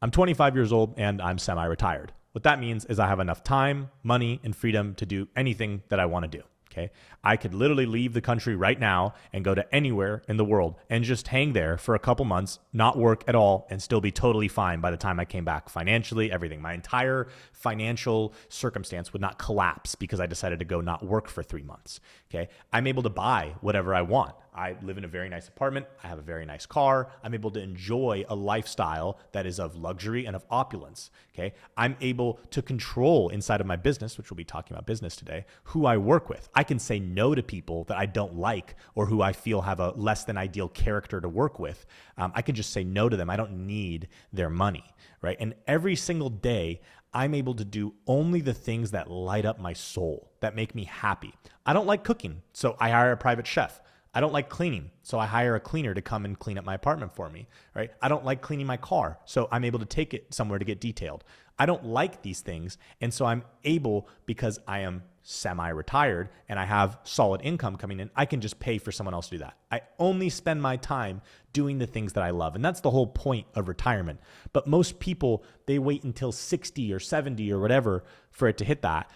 I'm 25 years old and I'm semi-retired. What that means is I have enough time, money, and freedom to do anything that I want to do. Okay. I could literally leave the country right now and go to anywhere in the world and just hang there for a couple months, not work at all, and still be totally fine by the time I came back financially, everything. My entire financial circumstance would not collapse because I decided to go not work for 3 months. Okay. I'm able to buy whatever I want. I live in a very nice apartment. I have a very nice car. I'm able to enjoy a lifestyle that is of luxury and of opulence. Okay. I'm able to control inside of my business, which we'll be talking about business today, who I work with. I can say no to people that I don't like or who I feel have a less than ideal character to work with. I can just say no to them. I don't need their money, right? And every single day, I'm able to do only the things that light up my soul, that make me happy. I don't like cooking, so I hire a private chef. I don't like cleaning, so I hire a cleaner to come and clean up my apartment for me, right? I don't like cleaning my car, so I'm able to take it somewhere to get detailed. I don't like these things, and so I'm able, because I am semi-retired and I have solid income coming in, I can just pay for someone else to do that. I only spend my time doing the things that I love, and that's the whole point of retirement. But most people, they wait until 60 or 70 or whatever for it to hit that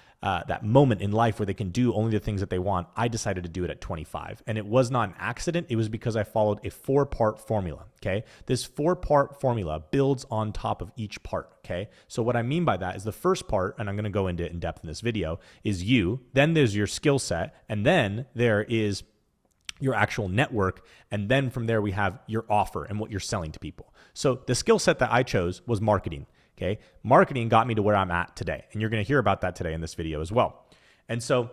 moment in life where they can do only the things that they want. I decided to do it at 25, and it was not an accident. It was because I followed a 4-part formula. Okay. This 4-part formula builds on top of each part. Okay. So what I mean by that is the first part, and I'm going to go into it in depth in this video, is you. Then there's your skill set. And then there is your actual network. And then from there, we have your offer and what you're selling to people. So the skill set that I chose was marketing. Okay. Marketing got me to where I'm at today. And you're going to hear about that today in this video as well. And so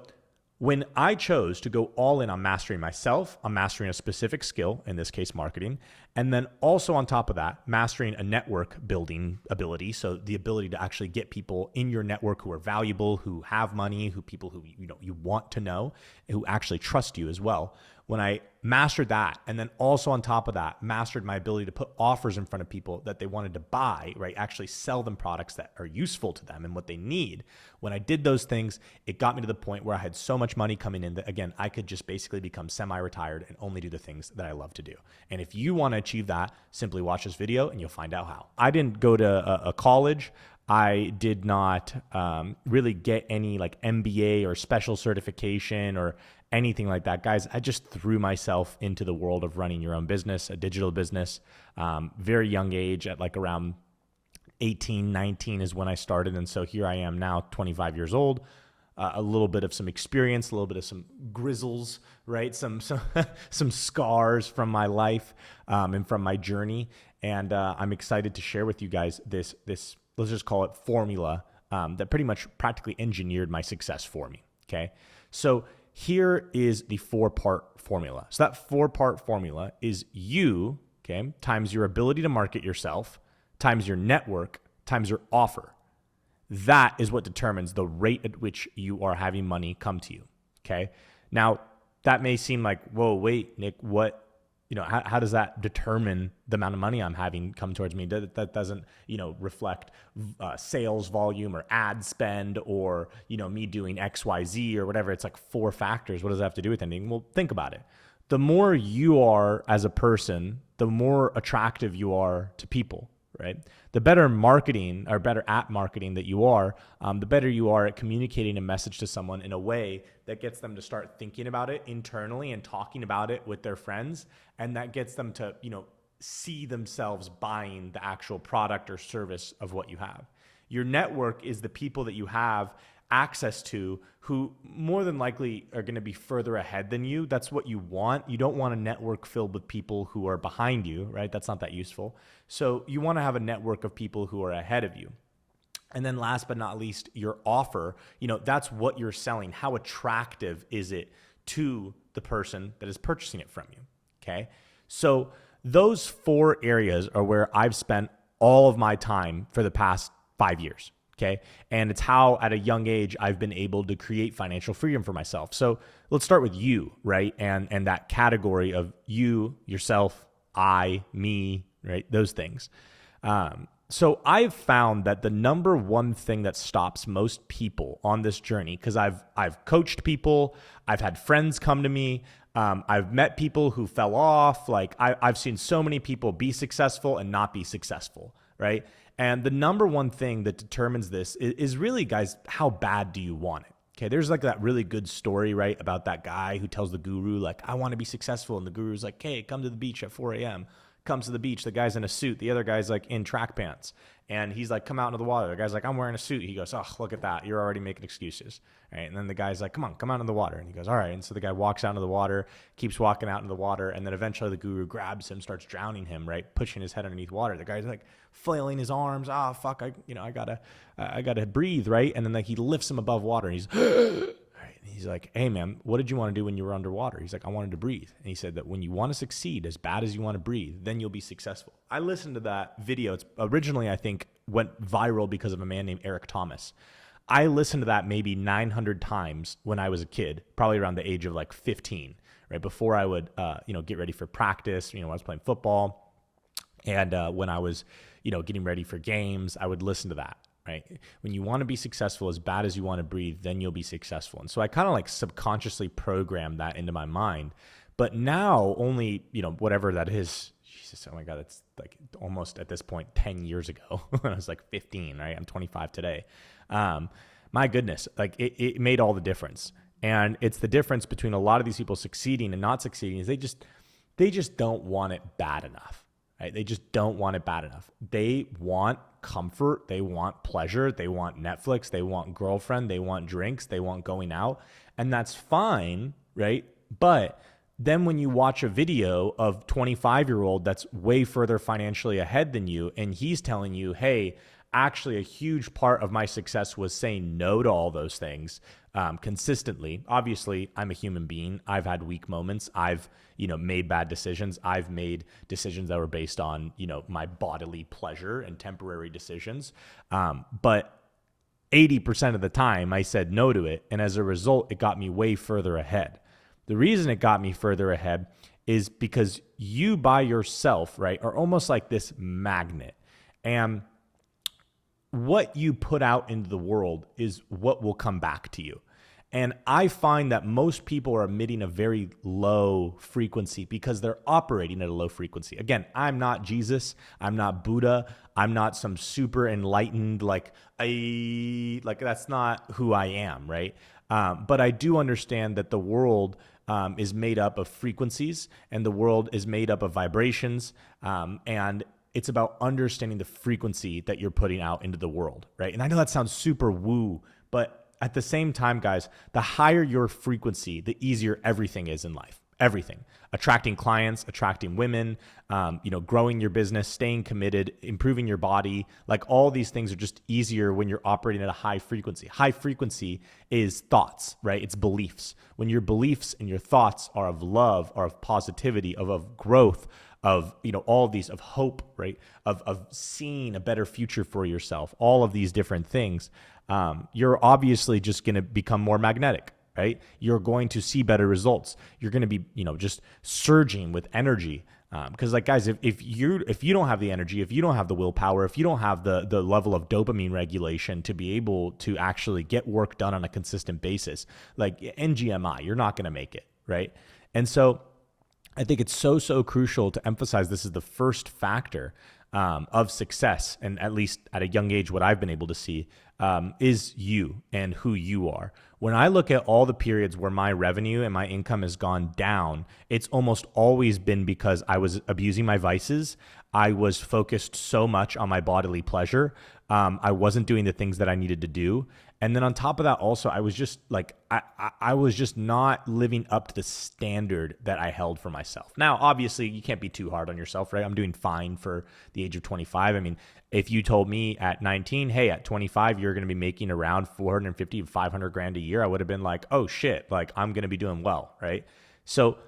when I chose to go all in on mastering myself, I'm mastering a specific skill, in this case, marketing. And then also on top of that, mastering a network building ability. So the ability to actually get people in your network who are valuable, who have money, who people who you want to know, who actually trust you as well. When I mastered that, and then also on top of that, mastered my ability to put offers in front of people that they wanted to buy, right? Actually sell them products that are useful to them and what they need. When I did those things, it got me to the point where I had so much money coming in that, again, I could just basically become semi-retired and only do the things that I love to do. And if you want to achieve that, simply watch this video and you'll find out how. I didn't go to a college. I did not really get any like MBA or special certification or anything like that. Guys, I just threw myself into the world of running your own business, a digital business. Very young age, at like around 18, 19 is when I started. And so here I am now, 25 years old, a little bit of some experience, a little bit of some grizzles, right? Some scars from my life and from my journey. And I'm excited to share with you guys this let's just call it formula that pretty much practically engineered my success for me. Okay. So here is the 4-part formula. So that 4-part formula is you, okay, times your ability to market yourself, times your network, times your offer. That is what determines the rate at which you are having money come to you. Okay. Now that may seem like, whoa, wait, Nick, what? How does that determine the amount of money I'm having come towards me? That doesn't, reflect sales volume or ad spend or, me doing X, Y, Z or whatever. It's like 4 factors. What does that have to do with anything? Well, think about it. The more you are as a person, the more attractive you are to people, right? The better marketing or better at marketing that you are, the better you are at communicating a message to someone in a way that gets them to start thinking about it internally and talking about it with their friends. And that gets them to, see themselves buying the actual product or service of what you have. Your network is the people that you have access to who more than likely are going to be further ahead than you. That's what you want. You don't want a network filled with people who are behind you, right? That's not that useful. So you want to have a network of people who are ahead of you. And then last but not least, your offer, that's what you're selling. How attractive is it to the person that is purchasing it from you? Okay. So those 4 areas are where I've spent all of my time for the past 5 years. Okay. And it's how at a young age, I've been able to create financial freedom for myself. So let's start with you, right? And that category of you, yourself, I, me, right? Those things. So I've found that the number one thing that stops most people on this journey, because I've coached people, I've had friends come to me, I've met people who fell off. Like I've seen so many people be successful and not be successful, right? And the number one thing that determines this is really, guys, how bad do you want it? Okay, there's like that really good story, right, about that guy who tells the guru, like, I want to be successful. And the guru's like, hey, come to the beach at 4 a.m. Comes to the beach. The guy's in a suit. The other guy's like in track pants. And he's like, come out into the water. The guy's like, I'm wearing a suit. He goes, oh, look at that. You're already making excuses. Right? And then the guy's like, come out into the water. And he goes, all right. And so the guy walks out into the water, keeps walking out into the water. And then eventually the guru grabs him, starts drowning him, right? Pushing his head underneath water. The guy's like flailing his arms. Ah, fuck. I gotta breathe. Right. And then like he lifts him above water and he's, he's like, hey, man, what did you want to do when you were underwater? He's like, I wanted to breathe. And he said that when you want to succeed as bad as you want to breathe, then you'll be successful. I listened to that video. It's originally, I think, went viral because of a man named Eric Thomas. I listened to that maybe 900 times when I was a kid, probably around the age of like 15, right? Before I would, get ready for practice, when I was playing football. And when I was, getting ready for games, I would listen to that. Right? When you want to be successful as bad as you want to breathe, then you'll be successful. And so I kind of like subconsciously programmed that into my mind. But now only, whatever that is, Jesus, oh my God, it's like almost at this point 10 years ago when I was like 15, right? I'm 25 today. My goodness, like it made all the difference. And it's the difference between a lot of these people succeeding and not succeeding is they just don't want it bad enough. Right? They just don't want it bad enough. They want comfort. They want pleasure. They want Netflix. They want girlfriend. They want drinks. They want going out. And that's fine, right? But then when you watch a video of 25-year-old that's way further financially ahead than you, and he's telling you, hey, actually a huge part of my success was saying no to all those things consistently. Obviously, I'm a human being. I've had weak moments. I've, made bad decisions. I've made decisions that were based on, my bodily pleasure and temporary decisions. But 80% of the time I said no to it. And as a result, it got me way further ahead. The reason it got me further ahead is because you by yourself, right, are almost like this magnet. And what you put out into the world is what will come back to you. And I find that most people are emitting a very low frequency because they're operating at a low frequency. Again, I'm not Jesus. I'm not Buddha. I'm not some super enlightened, like that's not who I am, right? But I do understand that the world is made up of frequencies and the world is made up of vibrations. And it's about understanding the frequency that you're putting out into the world, right? And I know that sounds super woo, but at the same time, guys, the higher your frequency, the easier everything is in life. Everything. Attracting clients, attracting women, growing your business, staying committed, improving your body. Like all these things are just easier when you're operating at a high frequency. High frequency is thoughts, right? It's beliefs. When your beliefs and your thoughts are of love, are of positivity, of growth, of, all of these, of hope, right? Of seeing a better future for yourself, all of these different things, you're obviously just going to become more magnetic, right? You're going to see better results. You're going to be, just surging with energy. Because like, guys, if you don't have the energy, if you don't have the willpower, if you don't have the level of dopamine regulation to be able to actually get work done on a consistent basis, like NGMI, you're not going to make it, right? And so I think it's so crucial to emphasize this is the first factor of success, and at least at a young age, what I've been able to see is you and who you are. When I look at all the periods where my revenue and my income has gone down, it's almost always been because I was abusing my vices. I was focused so much on my bodily pleasure. I wasn't doing the things that I needed to do. And then on top of that, also, I was just like, I was just not living up to the standard that I held for myself. Now, obviously, you can't be too hard on yourself, right? I'm doing fine for the age of 25. I mean, if you told me at 19, hey, at 25, you're going to be making around 450 to 500 grand a year, I would have been like, oh shit, like I'm going to be doing well, right? So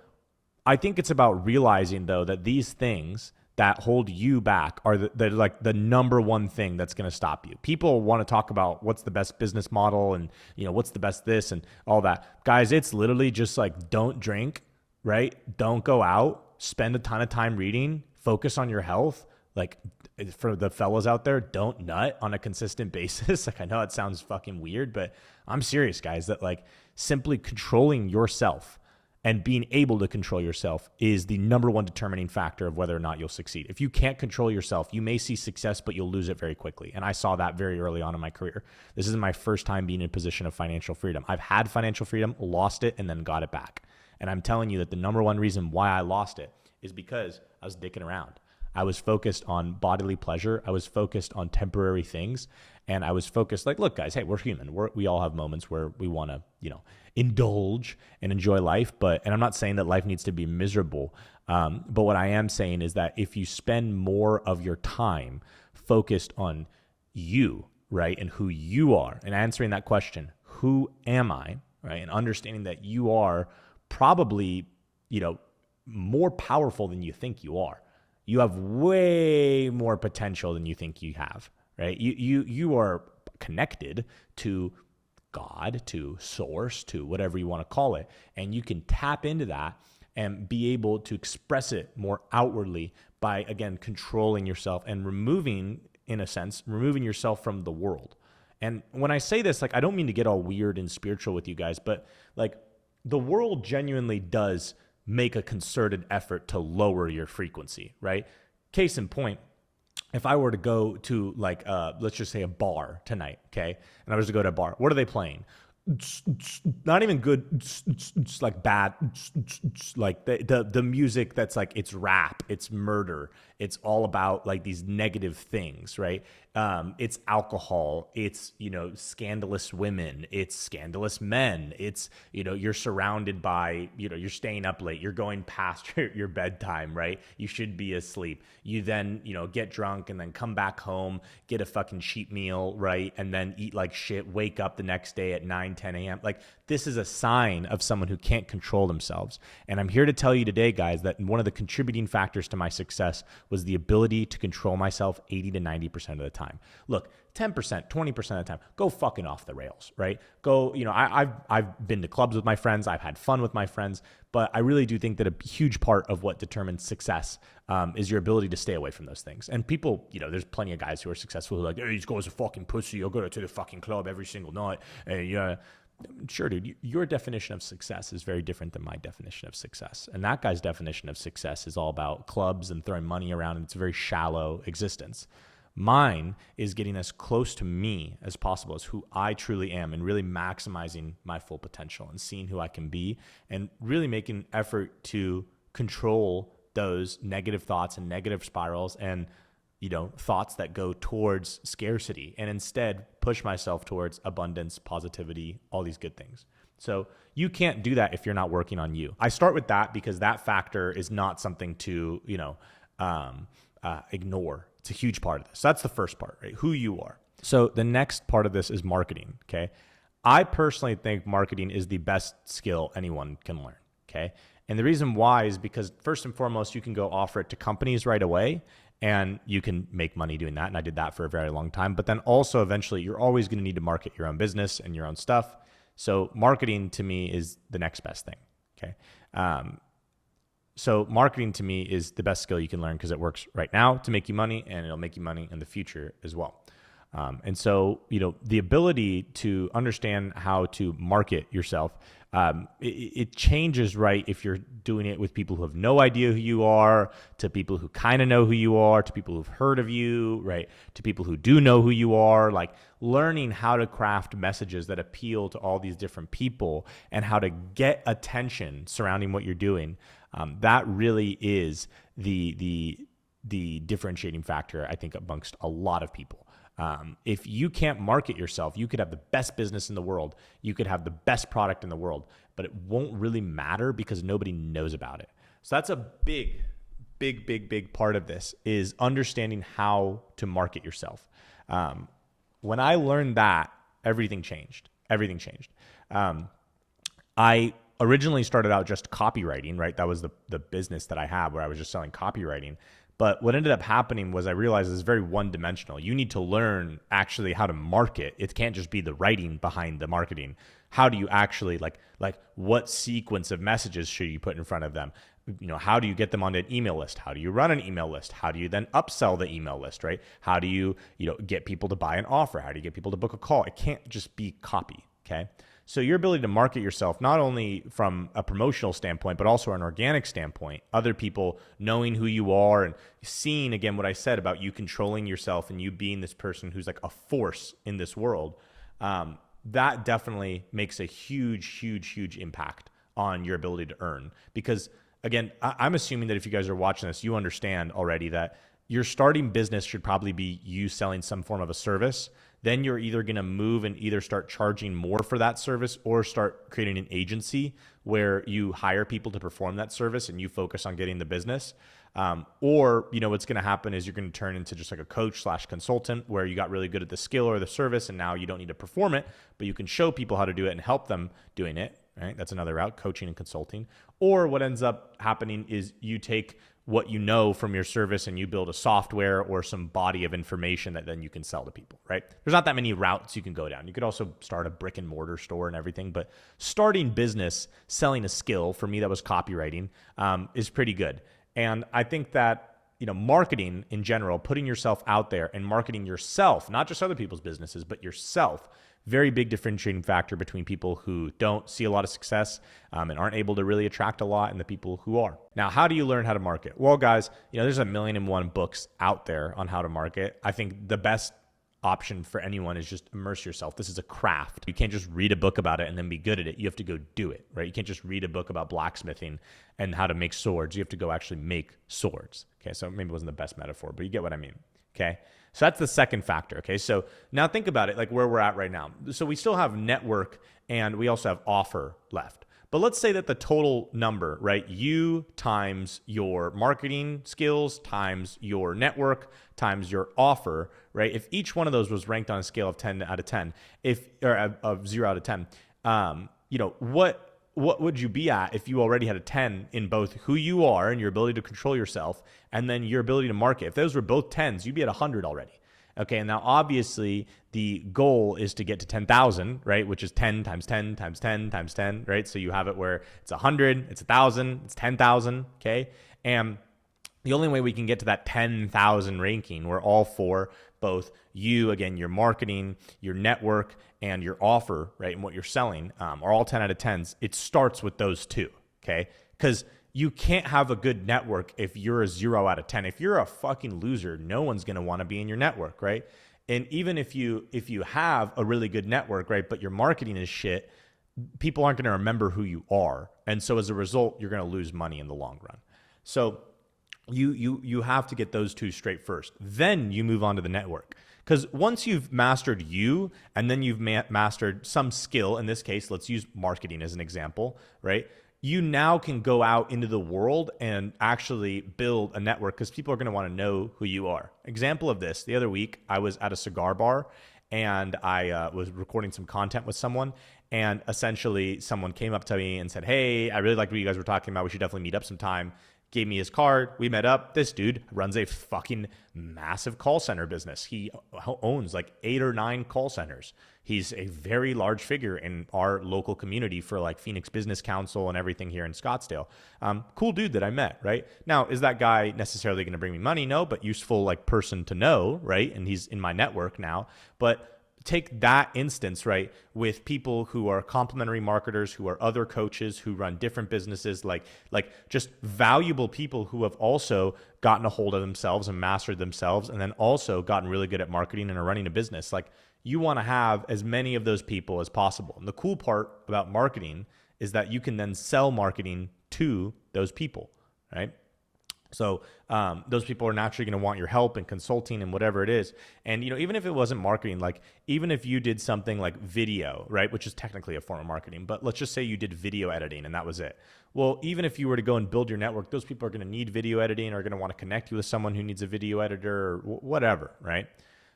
I think it's about realizing though, that these things that hold you back are the number one thing that's going to stop you. People want to talk about what's the best business model and, what's the best this and all that. Guys, it's literally just like, don't drink, right? Don't go out, spend a ton of time reading, focus on your health. Like for the fellas out there, don't nut on a consistent basis. Like I know it sounds fucking weird, but I'm serious, guys, that like simply controlling yourself And being able to control yourself is the number one determining factor of whether or not you'll succeed. If you can't control yourself, you may see success, but you'll lose it very quickly. And I saw that very early on in my career. This is my first time being in a position of financial freedom. I've had financial freedom, lost it, and then got it back. And I'm telling you that the number one reason why I lost it is because I was dicking around. I was focused on bodily pleasure. I was focused on temporary things. And I was focused like, look, guys, hey, we're human. We all have moments where we want to, indulge and enjoy life. And I'm not saying that life needs to be miserable. But what I am saying is that if you spend more of your time focused on you, right, and who you are, and answering that question, who am I, right, and understanding that you are probably, more powerful than you think you are. You have way more potential than you think you have, right? You are connected to God, to source, to whatever you want to call it. And you can tap into that and be able to express it more outwardly by, again, controlling yourself and removing yourself from the world. And when I say this, I don't mean to get all weird and spiritual with you guys, but the world genuinely does make a concerted effort to lower your frequency, right? Case in point, if I were to go to let's just say a bar tonight, okay? And I was to go to a bar, what are they playing? Not even good, like bad, like the music that's it's rap, it's murder, it's all about these negative things, right? It's alcohol, it's scandalous women, it's scandalous men, it's you're surrounded by you're staying up late, you're going past your bedtime, right? You should be asleep. You then get drunk and then come back home, get a fucking cheap meal, right? And then eat like shit, wake up the next day at 9-10 a.m. This is a sign of someone who can't control themselves. And I'm here to tell you today, guys, that one of the contributing factors to my success was the ability to control myself 80 to 90% of the time. Look, 10%, 20% of the time, go fucking off the rails, right? Go, I've been to clubs with my friends, I've had fun with my friends, but I really do think that a huge part of what determines success is your ability to stay away from those things. And people, there's plenty of guys who are successful who are like, hey, this guy's a fucking pussy, you'll go to the fucking club every single night, and sure, dude, your definition of success is very different than my definition of success. And that guy's definition of success is all about clubs and throwing money around, and it's a very shallow existence. Mine is getting as close to me as possible, as who I truly am, and really maximizing my full potential and seeing who I can be, and really making an effort to control those negative thoughts and negative spirals and thoughts that go towards scarcity, and instead push myself towards abundance, positivity, all these good things. So you can't do that if you're not working on you. I start with that because that factor is not something to, ignore. It's a huge part of this. So that's the first part, right? Who you are. So the next part of this is marketing, okay? I personally think marketing is the best skill anyone can learn, okay? And the reason why is because first and foremost, you can go offer it to companies right away, and you can make money doing that. And I did that for a very long time. But then also eventually you're always going to need to market your own business and your own stuff. So marketing to me is the next best thing. Okay. So marketing to me is the best skill you can learn because it works right now to make you money, and it'll make you money in the future as well. And so, the ability to understand how to market yourself, it changes, right? If you're doing it with people who have no idea who you are, to people who kind of know who you are, to people who've heard of you, right? To people who do know who you are, learning how to craft messages that appeal to all these different people and how to get attention surrounding what you're doing. That really is the differentiating factor, I think, amongst a lot of people. If you can't market yourself, you could have the best business in the world. You could have the best product in the world, but it won't really matter because nobody knows about it. So that's a big part of this, is understanding how to market yourself. When I learned that, everything changed. I originally started out just copywriting, right? That was the business that I had, where I was just selling copywriting. But what ended up happening was I realized it's very one-dimensional. You need to learn actually how to market. It can't just be the writing behind the marketing. How do you actually, like what sequence of messages should you put in front of them? How do you get them on an email list? How do you run an email list? How do you then upsell the email list, right? How do you, get people to buy an offer? How do you get people to book a call? It can't just be copy, okay? So your ability to market yourself, not only from a promotional standpoint, but also an organic standpoint, other people knowing who you are and seeing, again, what I said about you controlling yourself and you being this person who's like a force in this world, that definitely makes a huge impact on your ability to earn. Because again, I'm assuming that if you guys are watching this, you understand already that your starting business should probably be you selling some form of a service. Then you're either going to move and either start charging more for that service or start creating an agency where you hire people to perform that service and you focus on getting the business. Or, what's going to happen is you're going to turn into just like a coach / consultant where you got really good at the skill or the service and now you don't need to perform it, but you can show people how to do it and help them doing it. Right? That's another route, coaching and consulting. Or what ends up happening is you take what you know from your service and you build a software or some body of information that then you can sell to people, right? There's not that many routes you can go down. You could also start a brick and mortar store and everything, but starting business, selling a skill, for me that was copywriting, is pretty good. And I think that, marketing in general, putting yourself out there and marketing yourself, not just other people's businesses, but yourself, very big differentiating factor between people who don't see a lot of success and aren't able to really attract a lot and the people who are. Now, how do you learn how to market? Well, guys, there's 1,000,001 books out there on how to market. I think the best option for anyone is just immerse yourself. This is a craft. You can't just read a book about it and then be good at it. You have to go do it, right? You can't just read a book about blacksmithing and how to make swords. You have to go actually make swords. Okay, so maybe it wasn't the best metaphor, but you get what I mean. Okay, so that's the second factor. Okay, so now think about it, like where we're at right now. So we still have network and we also have offer left. But let's say that the total number, right? You times your marketing skills times your network times your offer, right? If each one of those was ranked on a scale of 10 out of 10, of 0 out of 10, what would you be at if you already had a 10 in both who you are and your ability to control yourself and then your ability to market? If those were both 10s, you'd be at 100 already. Okay, and now obviously the goal is to get to 10,000, right? Which is 10 times 10 times 10 times 10, right? So you have it where it's 100, it's 1,000, it's 10,000, okay? And the only way we can get to that 10,000 ranking, we're all for both you, again, your marketing, your network, and your offer, right? And what you're selling are all 10 out of 10s. It starts with those two, okay? Because you can't have a good network if you're a 0 out of 10. If you're a fucking loser, no one's going to want to be in your network, right? And even if you have a really good network, right, but your marketing is shit, people aren't going to remember who you are. And so as a result, you're going to lose money in the long run. So you have to get those two straight first. Then you move on to the network. Because once you've mastered you and then you've mastered some skill, in this case, let's use marketing as an example, right? You now can go out into the world and actually build a network because people are going to want to know who you are. Example of this, the other week, I was at a cigar bar and I was recording some content with someone. And essentially someone came up to me and said, "Hey, I really liked what you guys were talking about. We should definitely meet up sometime." Gave me his card. We met up. This dude runs a fucking massive call center business. He owns like 8 or 9 call centers. He's a very large figure in our local community for like Phoenix Business Council and everything here in Scottsdale. Cool dude that I met, right? Now, is that guy necessarily going to bring me money? No, but useful like person to know, right? And he's in my network now. But take that instance, right, with people who are complementary marketers, who are other coaches, who run different businesses, like just valuable people who have also gotten a hold of themselves and mastered themselves, and then also gotten really good at marketing and are running a business. Like, you want to have as many of those people as possible. And the cool part about marketing is that you can then sell marketing to those people, right? So those people are naturally going to want your help and consulting and whatever it is. And, even if it wasn't marketing, like even if you did something like video, right, which is technically a form of marketing, but let's just say you did video editing and that was it. Well, even if you were to go and build your network, those people are going to need video editing, are going to want to connect you with someone who needs a video editor or whatever, right?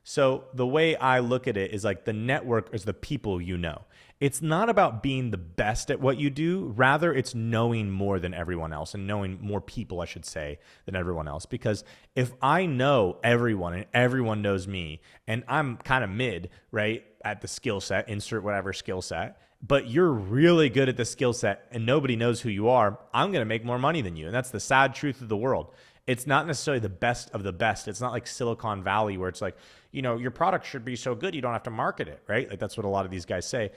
So the way I look at it is like the network is the people you know. It's not about being the best at what you do. Rather, it's knowing more than everyone else and knowing more people, I should say, than everyone else. Because if I know everyone and everyone knows me and I'm kind of mid, right, at the skill set, insert whatever skill set, but you're really good at the skill set and nobody knows who you are, I'm going to make more money than you. And that's the sad truth of the world. It's not necessarily the best of the best. It's not like Silicon Valley where it's like, your product should be so good you don't have to market it, right? Like that's what a lot of these guys say.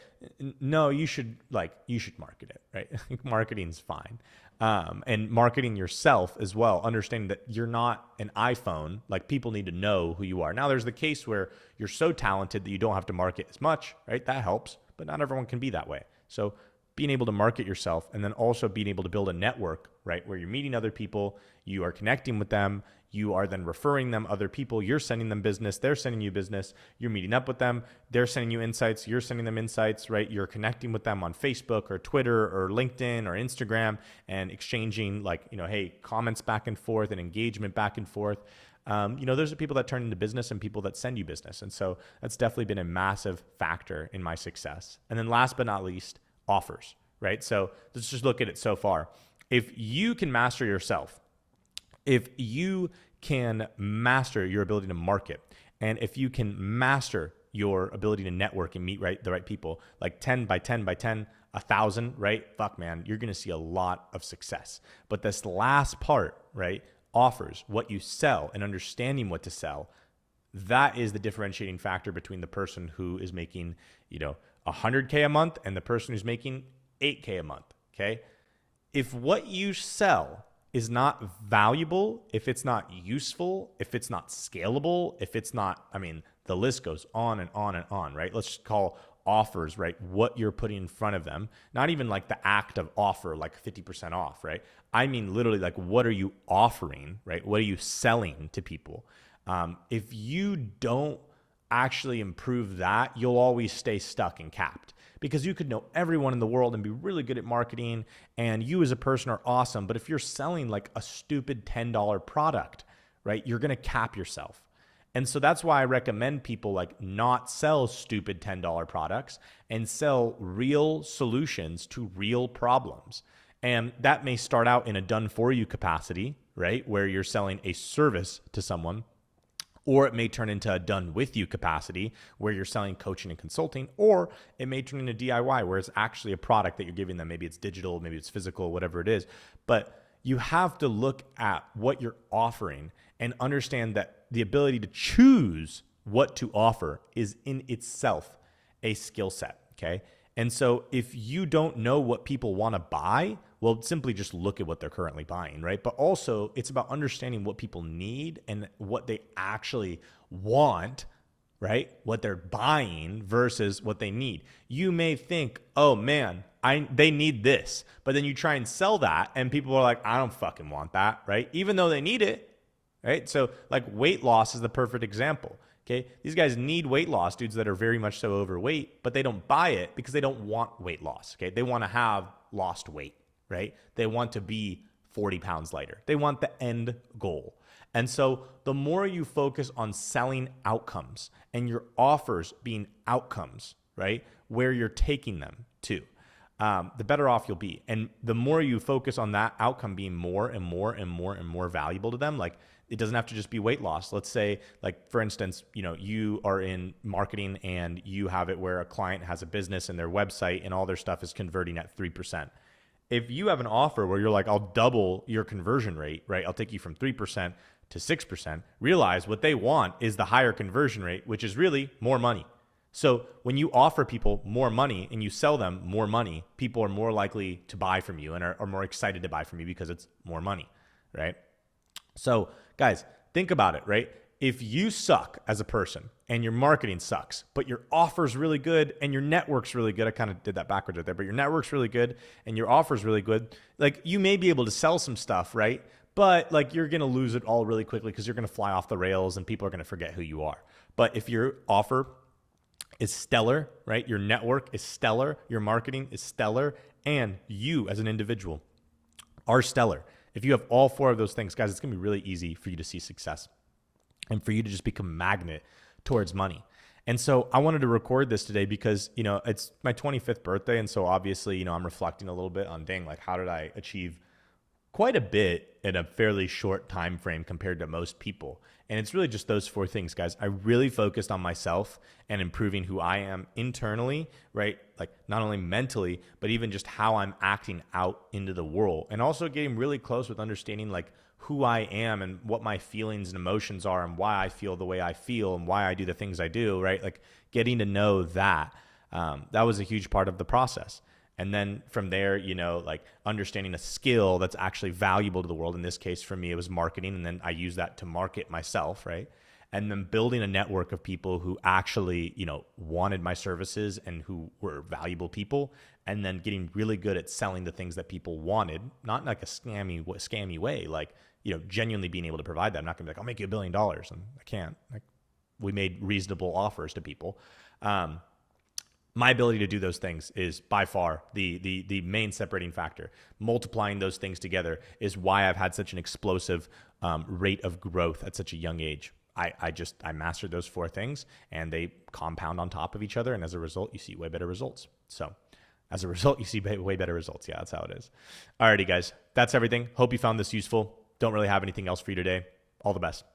No, you should market it, right? Marketing's fine. And marketing yourself as well, understanding that you're not an iPhone. Like people need to know who you are. Now there's the case where you're so talented that you don't have to market as much, right? That helps, but not everyone can be that way. So being able to market yourself and then also being able to build a network, right? Where you're meeting other people, you are connecting with them, you are then referring them other people, you're sending them business, they're sending you business, you're meeting up with them, they're sending you insights, you're sending them insights, right? You're connecting with them on Facebook or Twitter or LinkedIn or Instagram and exchanging hey, comments back and forth and engagement back and forth. Those are people that turn into business and people that send you business. And so that's definitely been a massive factor in my success. And then last but not least, offers, right? So let's just look at it so far. If you can master yourself, if you can master your ability to market, and if you can master your ability to network and meet the right people, like 10 by 10 by 10, 1,000, right? Fuck, man, you're going to see a lot of success. But this last part, right? Offers, what you sell and understanding what to sell, that is the differentiating factor between the person who is making, 100K a month and the person who's making 8K a month, okay? If what you sell is not valuable, if it's not useful, if it's not scalable, if it's not, the list goes on and on and on, right? Let's just call offers, right? What you're putting in front of them, not even like the act of offer, like 50% off, right? I mean, literally like, what are you offering, right? What are you selling to people? If you don't actually improve that, you'll always stay stuck and capped, because you could know everyone in the world and be really good at marketing, and you as a person are awesome. But if you're selling like a stupid $10 product, right, you're going to cap yourself. And so that's why I recommend people like not sell stupid $10 products and sell real solutions to real problems. And that may start out in a done for you capacity, right, where you're selling a service to someone. Or it may turn into a done with you capacity where you're selling coaching and consulting, or it may turn into DIY where it's actually a product that you're giving them. Maybe it's digital, maybe it's physical, whatever it is. But you have to look at what you're offering and understand that the ability to choose what to offer is in itself a skill set, okay? And so if you don't know what people want to buy, well, simply just look at what they're currently buying, right? But also it's about understanding what people need and what they actually want, right? What they're buying versus what they need. You may think, oh man, they need this, but then you try and sell that and people are like, I don't fucking want that, right? Even though they need it, right? So like weight loss is the perfect example. Okay, these guys need weight loss, dudes that are very much so overweight, but they don't buy it because they don't want weight loss. Okay, they want to have lost weight, right? They want to be 40 pounds lighter. They want the end goal. And so the more you focus on selling outcomes and your offers being outcomes, right, where you're taking them to, the better off you'll be. And the more you focus on that outcome being more and more and more and more valuable to them, like it doesn't have to just be weight loss. Let's say, like, for instance, you are in marketing and you have it where a client has a business and their website and all their stuff is converting at 3%. If you have an offer where you're like, I'll double your conversion rate, right? I'll take you from 3% to 6%. Realize what they want is the higher conversion rate, which is really more money. So when you offer people more money and you sell them more money, people are more likely to buy from you and are more excited to buy from you because it's more money, right? So guys, think about it, right? If you suck as a person and your marketing sucks, but your offer's really good and your network's really good, I kind of did that backwards right there, but your network's really good and your offer's really good, like you may be able to sell some stuff, right? But like you're going to lose it all really quickly because you're going to fly off the rails and people are going to forget who you are. But if your offer is stellar, right? Your network is stellar, your marketing is stellar, and you as an individual are stellar. If you have all four of those things, guys, it's going to be really easy for you to see success and for you to just become a magnet towards money. And so I wanted to record this today because, it's my 25th birthday. And so obviously, I'm reflecting a little bit on, dang, like how did I achieve quite a bit in a fairly short time frame compared to most people. And it's really just those four things, guys. I really focused on myself and improving who I am internally, right? Like not only mentally, but even just how I'm acting out into the world. And also getting really close with understanding like who I am and what my feelings and emotions are and why I feel the way I feel and why I do the things I do, right? Like getting to know that. That was a huge part of the process. And then from there, you know, like understanding a skill that's actually valuable to the world. In this case, for me, it was marketing. And then I use that to market myself, right? And then building a network of people who actually, you know, wanted my services and who were valuable people. And then getting really good at selling the things that people wanted, not in like a scammy way, like, you know, genuinely being able to provide that. I'm not gonna be like, I'll make you $1 billion. And I can't. Like, we made reasonable offers to people. My ability to do those things is by far the main separating factor. Multiplying those things together is why I've had such an explosive rate of growth at such a young age. I mastered those four things and they compound on top of each other. And as a result, you see way better results. So as a result, you see way better results. Yeah, that's how it is. Alrighty, guys, that's everything. Hope you found this useful. Don't really have anything else for you today. All the best.